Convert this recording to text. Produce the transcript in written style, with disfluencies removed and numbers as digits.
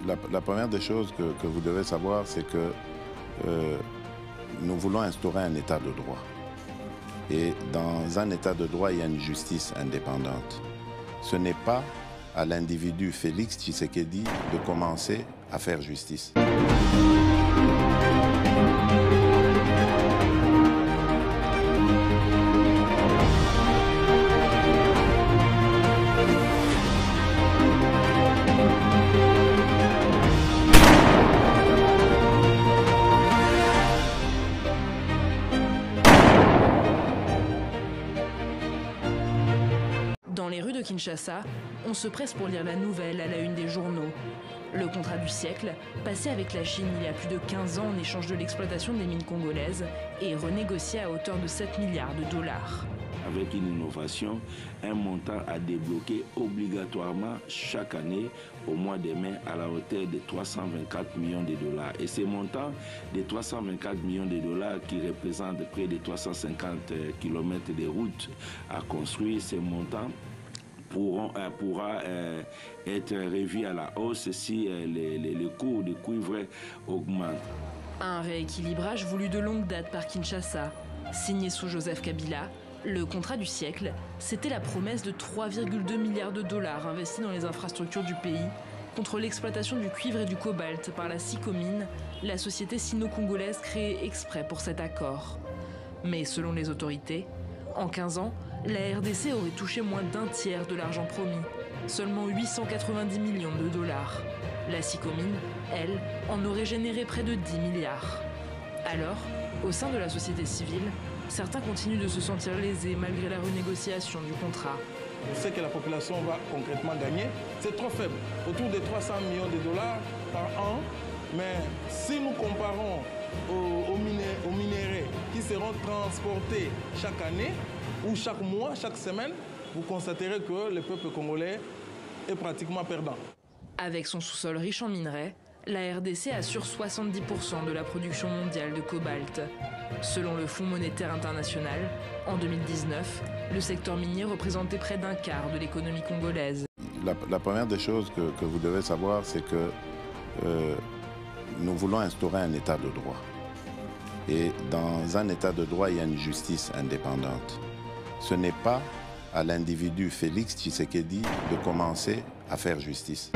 La première des choses que vous devez savoir, c'est que nous voulons instaurer un état de droit. Et dans un état de droit, il y a une justice indépendante. Ce n'est pas à l'individu Félix Tshisekedi de commencer à faire justice. Dans les rues de Kinshasa, on se presse pour lire la nouvelle à la une des journaux. Le contrat du siècle, passé avec la Chine il y a plus de 15 ans en échange de l'exploitation des mines congolaises, est renégocié à hauteur de 7 milliards de dollars. Avec une innovation, un montant à débloquer obligatoirement chaque année au mois de mai à la hauteur de 324 millions de dollars. Et ces montants de 324 millions de dollars qui représentent près de 350 km de routes à construire, ces montants pourra être revu à la hausse si les cours de cuivre augmentent. Un rééquilibrage voulu de longue date par Kinshasa. Signé sous Joseph Kabila, le contrat du siècle, c'était la promesse de 3,2 milliards de dollars investis dans les infrastructures du pays contre l'exploitation du cuivre et du cobalt par la Sicomine, la société sino-congolaise créée exprès pour cet accord. Mais selon les autorités, en 15 ans, la RDC aurait touché moins d'un tiers de l'argent promis, seulement 890 millions de dollars. La Sicomine, elle, en aurait généré près de 10 milliards. Alors, au sein de la société civile, certains continuent de se sentir lésés malgré la renégociation du contrat. On sait que la population va concrètement gagner. C'est trop faible, autour de 300 millions de dollars par an. Mais si nous comparons aux minéraux qui seront transportés chaque année, ou chaque mois, chaque semaine, vous constaterez que le peuple congolais est pratiquement perdant. Avec son sous-sol riche en minerais, la RDC assure 70% de la production mondiale de cobalt. Selon le Fonds monétaire international, en 2019, le secteur minier représentait près d'un quart de l'économie congolaise. La première des choses que vous devez savoir, c'est que nous voulons instaurer un état de droit. Et dans un état de droit, il y a une justice indépendante. Ce n'est pas à l'individu Félix Tshisekedi de commencer à faire justice.